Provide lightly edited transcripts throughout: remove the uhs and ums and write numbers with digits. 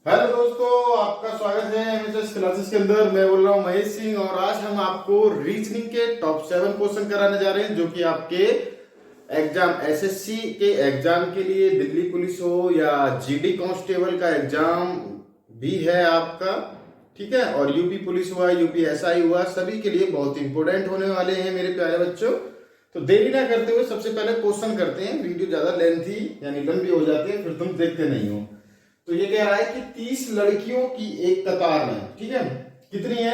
Hello दोस्तों, आपका स्वागत है एमएचएस क्लासेस के अंदर। मैं बोल रहा हूँ महेश सिंह और आज हम आपको रीजनिंग के टॉप 7 क्वेश्चन कराने जा रहे हैं जो कि आपके एग्जाम एसएससी के एग्जाम के लिए, दिल्ली पुलिस हो या जीडी कांस्टेबल का एग्जाम भी है आपका, ठीक है। और यूपी पुलिस हुआ, यूपी एसआई हुआ, सभी के लिए बहुत इंपोर्टेंट होने वाले हैं मेरे प्यारे बच्चों। तो देरी ना करते हुए सबसे पहले क्वेश्चन करते हैं। वीडियो ज्यादा लेंथी यानी लंबी हो जाती है, फिर तुम देखते नहीं हो। तो ये कह रहा है कि 30 लड़कियों की एक कतार में, ठीक है, कितनी है?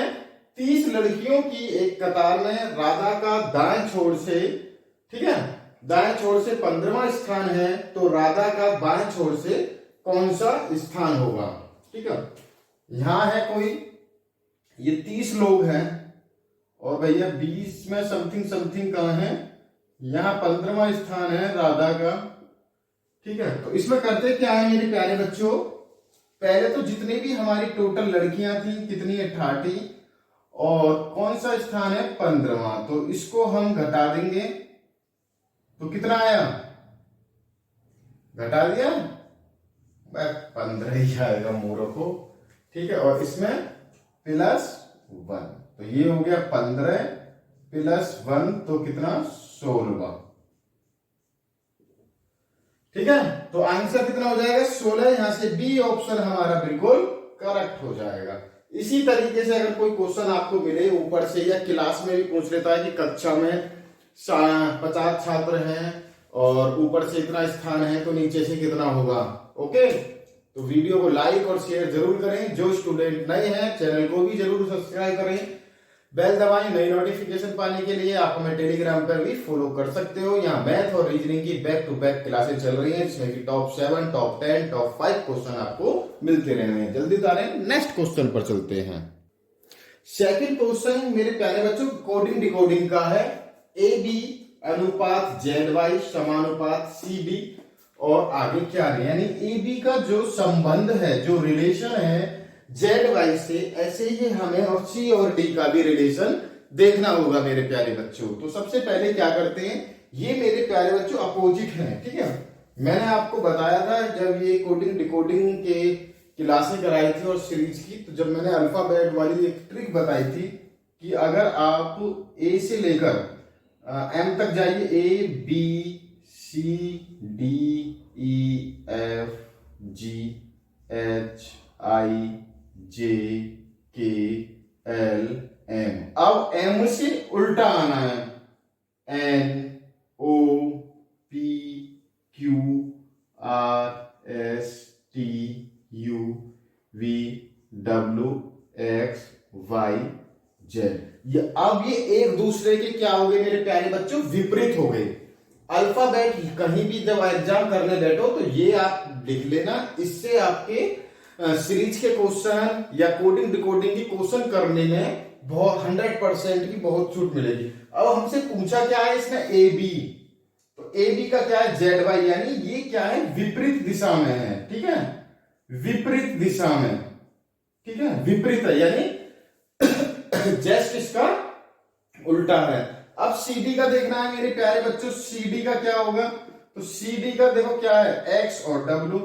30 लड़कियों की एक कतार में राधा का दाएं छोर से, ठीक है, दाएं छोर से 15वां स्थान है, तो राधा का बाएं छोर से कौन सा स्थान होगा? ठीक है, यहां है कोई, ये 30 लोग हैं और भैया 20 में समथिंग समथिंग कहां है? यहां 15वां स्थान है राधा का, ठीक है। तो इसमें करते क्या है मेरे प्यारे बच्चों, पहले तो जितनी भी हमारी टोटल लड़कियां थी कितनी है? 30, और कौन सा स्थान है? 15वां, तो इसको हम घटा देंगे तो कितना आया? घटा दिया, 15 ही आएगा मूर्खो, ठीक है। और इसमें +1, तो ये हो गया 15 +1 तो कितना? 16, ठीक है। तो आंसर कितना हो जाएगा? 16। यहां से बी ऑप्शन हमारा बिल्कुल करेक्ट हो जाएगा। इसी तरीके से अगर कोई क्वेश्चन आपको मिले ऊपर से, या क्लास में भी पूछ लेता है कि कक्षा में 50 छात्र हैं और ऊपर से इतना स्थान है तो नीचे से कितना होगा? ओके, तो वीडियो को लाइक और शेयर जरूर करें। जो स्टूडेंट नए हैं चैनल को भी जरूर सब्सक्राइब करें, बेल दबाएं नई नोटिफिकेशन पाने के लिए। आप हमें टेलीग्राम पर भी फॉलो कर सकते हो। यहाँ मैथ और रीजनिंग की बैक टू बैक क्लासेस चल रही हैं जिसमें कि टॉप 7, टॉप 10, टॉप 5 क्वेश्चन आपको मिलते रहेंगे। जल्दी उतारें, नेक्स्ट क्वेश्चन पर चलते हैं। सेकंड क्वेश्चन मेरे प्यारे बच्चों कोडिंग डिकोडिंग का है। ए बी अनुपात जेड वाई समानुपात सी बी, और आगे क्या है, यानी ए बी का जो संबंध है, जो रिलेशन है जेड वाई से, ऐसे ही हमें और सी और डी का भी रिलेशन देखना होगा मेरे प्यारे बच्चों। तो सबसे पहले क्या करते हैं, ये मेरे प्यारे बच्चों अपोजिट हैं, ठीक है। मैंने आपको बताया था जब ये कोडिंग डिकोडिंग के क्लासें कराई थी और सीरीज की, तो जब मैंने अल्फाबेट वाली एक ट्रिक बताई थी कि अगर आप ए से लेकर एम तक जाइए, A B C D E F G H I J K L M, अब एम से उल्टा आना है, N O P Q R S T U V W X Y Z. अब ये एक दूसरे के क्या हो गए मेरे प्यारे बच्चों? विपरीत हो गए। अल्फाबेट कहीं भी जब एग्जाम करने बैठो तो ये आप लिख लेना, इससे आपके सीरीज के क्वेश्चन या कोडिंग डिकोडिंग की क्वेश्चन करने में बहुत 100% की बहुत छूट मिलेगी। अब हमसे पूछा क्या है इसमें? ए बी, तो ए बी का क्या है? जेड वाई, यानी ये क्या है? विपरीत दिशा में है, ठीक है, विपरीत दिशा में, ठीक है, विपरीत है यानी जस्ट इसका उल्टा है। अब सीडी का देखना है मेरे प्यारे बच्चों, सीडी का क्या होगा? तो सीडी का देखो क्या है? एक्स और डब्ल्यू,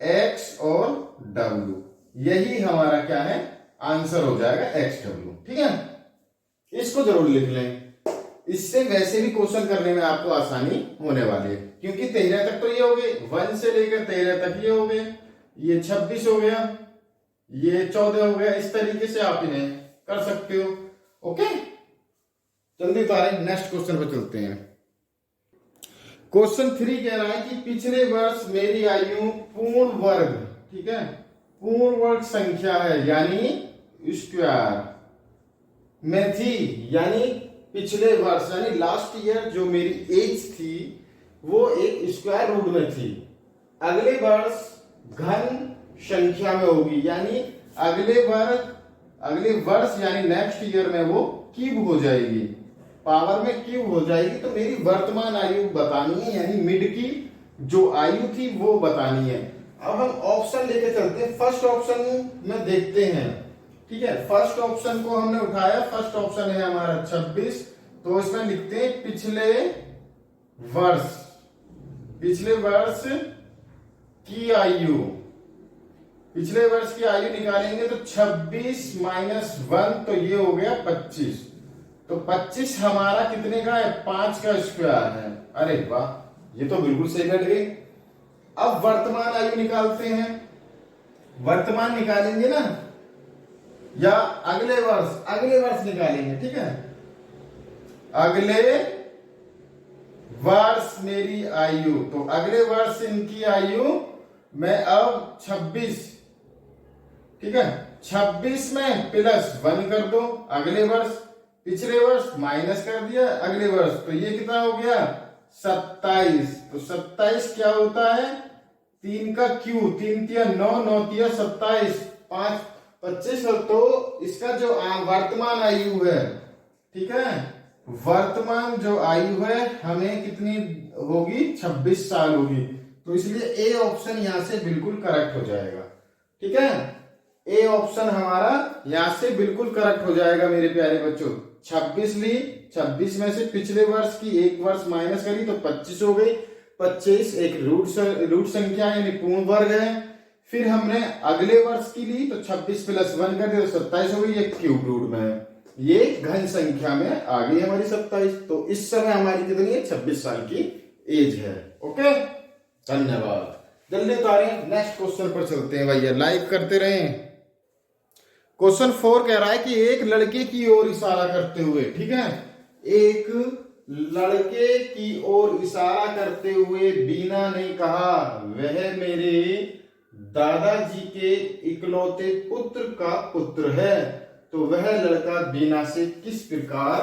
एक्स और डब्ल्यू, यही हमारा क्या है? आंसर हो जाएगा एक्स डब्ल्यू, ठीक है। इसको जरूर लिख लें, इससे वैसे भी क्वेश्चन करने में आपको आसानी होने वाली है, क्योंकि 13 तक तो ये हो गए, 1 से लेकर 13 तक ये हो गए, ये 26 हो गया, ये 14 हो गया। इस तरीके से आप इन्हें कर सकते हो। ओके, जल्दी उतारें, नेक्स्ट क्वेश्चन पर चलते हैं। क्वेश्चन 3 कह रहा है कि पिछले वर्ष मेरी आयु पूर्ण वर्ग, ठीक है, पूर्ण वर्ग संख्या है यानी स्क्वायर में थी, यानी पिछले वर्ष यानी लास्ट ईयर जो मेरी एज थी वो एक स्क्वायर रूट में थी। अगले वर्ष घन संख्या में होगी, यानी अगले वर्ष यानी नेक्स्ट ईयर में वो क्यूब हो जाएगी, पावर में क्यूब हो जाएगी। तो मेरी वर्तमान आयु बतानी है, यानी मिड की जो आयु थी वो बतानी है। अब हम ऑप्शन लेके चलते हैं, फर्स्ट ऑप्शन में देखते हैं, ठीक है। फर्स्ट ऑप्शन को हमने उठाया, फर्स्ट ऑप्शन है हमारा 26, तो इसमें लिखते हैं पिछले वर्ष की आयु, पिछले वर्ष की आयु निकालेंगे तो 26 माइनस 1 तो ये हो गया 25। तो 25 हमारा कितने का है? 5 का स्क्वायर है। अरे वाह, ये तो बिल्कुल सही बैठ गई। अब वर्तमान आयु निकालते हैं। वर्तमान निकालेंगे ना, या अगले वर्ष निकालेंगे, ठीक है। अगले वर्ष मेरी आयु, तो अगले वर्ष इनकी आयु मैं अब 26, ठीक है, 26 में प्लस 1 कर दो। अगले वर्ष, पिछले वर्ष माइनस कर दिया अगले वर्ष, तो ये कितना हो गया? 27। तो 27 क्या होता है? 3 का क्यू, 3 तिया 9, 9 तिया 27, 5 25। तो इसका जो वर्तमान आयु है, ठीक है, वर्तमान जो आयु है हमें कितनी होगी? 26 साल होगी। तो इसलिए ए ऑप्शन यहां से बिल्कुल करेक्ट हो जाएगा, ठीक है। ए ऑप्शन हमारा यहां से बिल्कुल करेक्ट हो जाएगा मेरे प्यारे बच्चों। 26 ली, 26 में से पिछले वर्ष की एक वर्ष माइनस करी तो 25 हो गई। 25 एक रूट संख्या यानी पूर्ण वर्ग है। फिर हमने अगले वर्ष की ली तो 26 प्लस 1 कर दिया तो 27 हो गई। ये क्यूब रूट में है, ये घन संख्या में आ गई हमारी 27। तो इस समय हमारी कितनी है? 26 साल की एज है। ओके, धन्यवाद। जल्दी उतारें, नेक्स्ट क्वेश्चन पर चलते हैं भैया, लाइक करते रहें। क्वेश्चन 4 कह रहा है कि एक लड़के की ओर इशारा करते हुए, ठीक है, एक लड़के की ओर इशारा करते हुए बीना ने कहा, वह मेरे दादाजी के इकलौते पुत्र का पुत्र है। तो वह लड़का बीना से किस प्रकार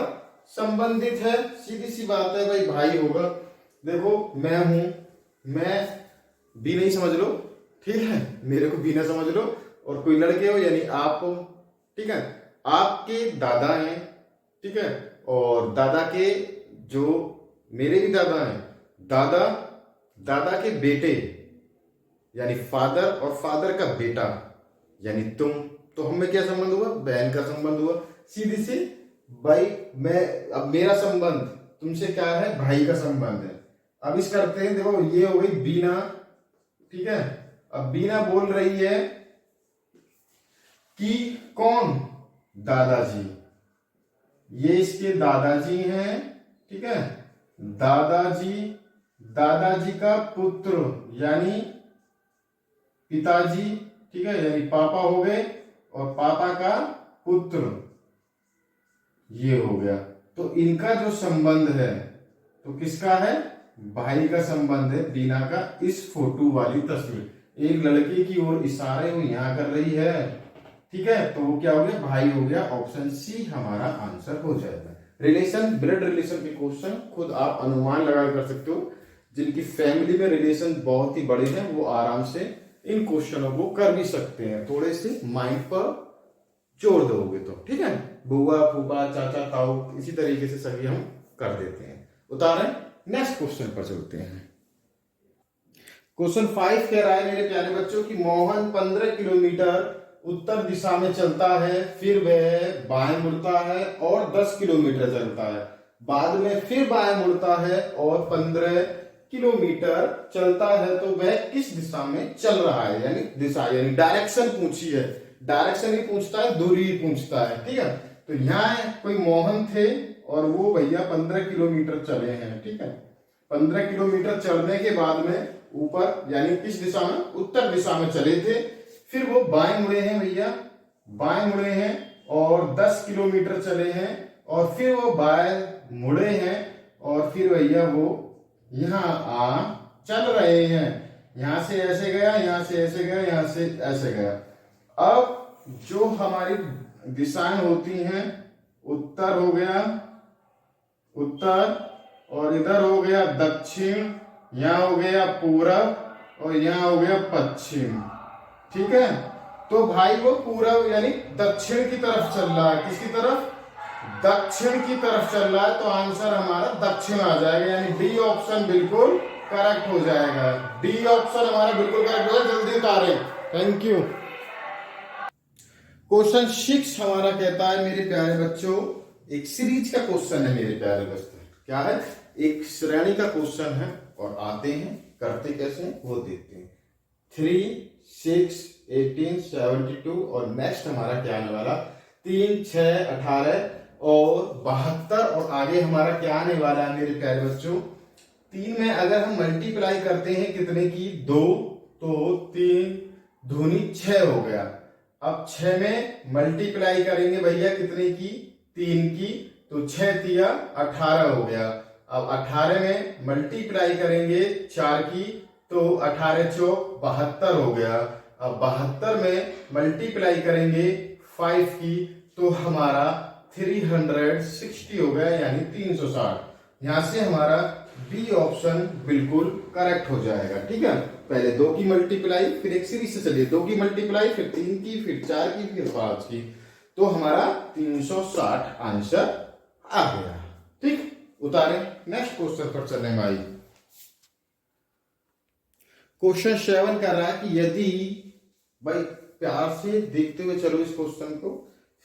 संबंधित है? सीधी सी बात है भाई, भाई होगा। देखो मैं हूं, मैं बी नहीं समझ लो, ठीक है, मेरे को बीना समझ लो, और कोई लड़के हो यानी आप हो, ठीक है, आपके दादा हैं, ठीक है, और दादा के जो मेरे भी दादा हैं, दादा के बेटे यानी फादर, और फादर का बेटा यानी तुम। तो हमें क्या संबंध हुआ? बहन का संबंध हुआ। सीधी सी भाई, मैं अब मेरा संबंध तुमसे क्या है? भाई का संबंध है। अब इस करते हैं, देखो ये हो गई बीना, ठीक है। अब बीना बोल रही है कि कौन? दादाजी, ये इसके दादाजी हैं, ठीक है, दादाजी का पुत्र यानी पिताजी, ठीक है, यानी पापा हो गए, और पापा का पुत्र ये हो गया। तो इनका जो संबंध है तो किसका है? भाई का संबंध है बीना का। इस फोटो वाली तस्वीर एक लड़के की ओर इशारे वो यहां कर रही है, ठीक है, तो वो क्या हो गया? भाई हो गया। ऑप्शन सी हमारा आंसर हो जाएगा। रिलेशन, ब्लड रिलेशन के क्वेश्चन खुद आप अनुमान लगा कर सकते हो। जिनकी फैमिली में रिलेशन बहुत ही बड़े हैं वो आराम से इन क्वेश्चनों को कर भी सकते हैं, थोड़े से माइंड पर जोर दोगे तो, ठीक है। बुआ, फूफा, चाचा, ताऊ, इसी तरीके से सभी हम कर देते हैं। उतारें, नेक्स्ट क्वेश्चन पर चलते हैं। क्वेश्चन 5 कह रहा है मेरे प्यारे बच्चों कि मोहन 15 किलोमीटर उत्तर दिशा में चलता है, फिर वह बाएं मुड़ता है और 10 किलोमीटर चलता है, बाद में फिर बाएं मुड़ता है और 15 किलोमीटर चलता है, तो वह किस दिशा में चल रहा है? यानी दिशा यानी डायरेक्शन पूछी है। डायरेक्शन ही पूछता है, दूरी ही पूछता है, ठीक है। तो यहाँ कोई मोहन थे और वो भैया 15 किलोमीटर चले हैं, ठीक है। 15 किलोमीटर चलने के बाद में ऊपर यानी किस दिशा में? उत्तर दिशा में चले थे। फिर वो बाएं मुड़े हैं भैया, बाएं मुड़े हैं और 10 किलोमीटर चले हैं, और फिर वो बाएं मुड़े हैं और फिर भैया वो यहाँ आ चल रहे हैं। यहां से ऐसे गया, यहां से ऐसे गया, यहां से ऐसे गया। अब जो हमारी दिशाएं होती हैं, उत्तर हो गया उत्तर, और इधर हो गया दक्षिण, यहाँ हो गया पूरब, और यहाँ हो गया पश्चिम, ठीक है। तो भाई वो पूरब यानी दक्षिण की तरफ चल रहा है। किसकी तरफ? दक्षिण की तरफ चल रहा है। तो आंसर हमारा दक्षिण आ जाएगा, यानी डी ऑप्शन बिल्कुल करेक्ट हो जाएगा। डी ऑप्शन हमारा बिल्कुल करेक्ट हो जाएगा। जल्दी उतारे, थैंक यू। क्वेश्चन 6 हमारा कहता है मेरे प्यारे बच्चों, एक सीरीज का क्वेश्चन है मेरे प्यारे बच्चों। क्या है? एक श्रेणी का क्वेश्चन है, और आते हैं करते कैसे हैं वो देखते हैं। 3, 6, 18 72 और नेक्स्ट हमारा क्या आने वाला 3 6 18 और 72 और आगे हमारा क्या आने वाला है मेरे प्यारे बच्चों 3 में अगर हम मल्टीप्लाई करते हैं कितने की 2 तो 3 दूनी 6 हो गया। अब 6 में मल्टीप्लाई करेंगे भैया कितने की 3 की तो 6 तिया 18 हो गया। अब 18 में मल्टीप्लाई करेंगे 4 की तो 18 चौक 72 हो गया। अब 72 में मल्टीप्लाई करेंगे 5 की तो हमारा 360 हो गया यानी 360। यहां से हमारा बी ऑप्शन बिल्कुल करेक्ट हो जाएगा। ठीक है, पहले 2 की मल्टीप्लाई फिर एक सीरीज से चलिए 2 की मल्टीप्लाई फिर 3 की फिर 4 की फिर 5 की तो हमारा 360 आंसर आ गया। ठीक, उतारे नेक्स्ट क्वेश्चन पर चलें भाई। क्वेश्चन 7 कर रहा है कि यदि भाई प्यार से देखते हुए चलो इस क्वेश्चन को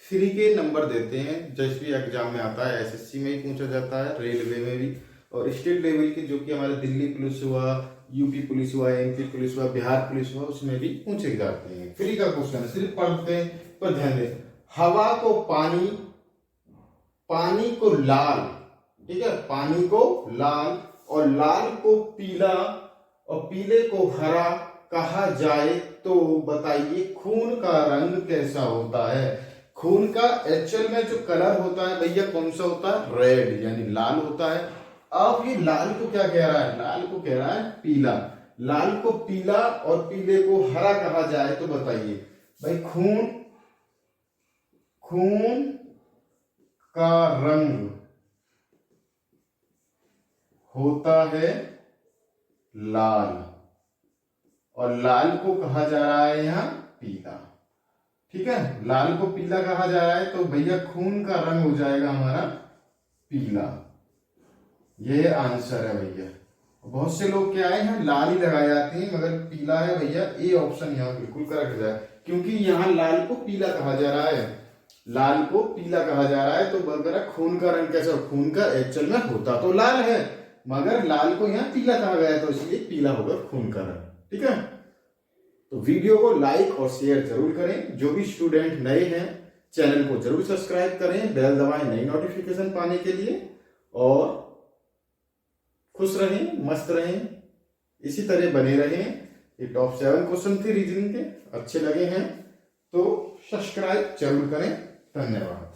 फ्री के नंबर देते हैं जैसे भी एग्जाम में आता है एसएससी में ही पूछा जाता है रेलवे में भी और स्टेट लेवल के जो कि हमारे दिल्ली पुलिस हुआ यूपी पुलिस हुआ एमपी पुलिस हुआ बिहार पुलिस हुआ उसमें भी पूछे जाते हैं। फ्री का क्वेश्चन है सिर्फ पढ़ते हैं पर ध्यान दें हवा को पानी पानी को लाल ठीक है पानी को लाल और लाल को पीला और पीले को हरा कहा जाए तो बताइए खून का रंग कैसा होता है। खून का एक्चुअल में जो कलर होता है भैया कौन सा होता है रेड यानी लाल होता है। अब ये लाल को क्या कह रहा है लाल को कह रहा है पीला। लाल को पीला और पीले को हरा कहा जाए तो बताइए भाई खून खून का रंग होता है लाल और लाल को कहा जा रहा है यहां पीला। ठीक है, लाल को पीला कहा जा रहा है तो भैया खून का रंग हो जाएगा हमारा पीला। ये आंसर है भैया। बहुत से लोग क्या है यहाँ लाल ही लगाए जाते हैं मगर पीला है भैया। ए ऑप्शन यहाँ बिल्कुल करेक्ट है क्योंकि यहाँ लाल को पीला कहा जा रहा है। लाल को पीला कहा जा रहा है तो बरकरार खून का रंग कैसा खून का एक्चुअल में होता तो लाल है मगर लाल को यहाँ पीला कहा गया तो इसलिए पीला होगा खून का रंग। ठीक है, तो वीडियो को लाइक और शेयर जरूर करें। जो भी स्टूडेंट नए हैं चैनल को जरूर सब्सक्राइब करें, बेल दबाएं नई नोटिफिकेशन पाने के लिए और खुश रहें मस्त रहें इसी तरह बने रहें। ये टॉप 7 क्वेश्चन थे रीजनिंग के, अच्छे लगे हैं तो सब्सक्राइब जरूर करें। धन्यवाद।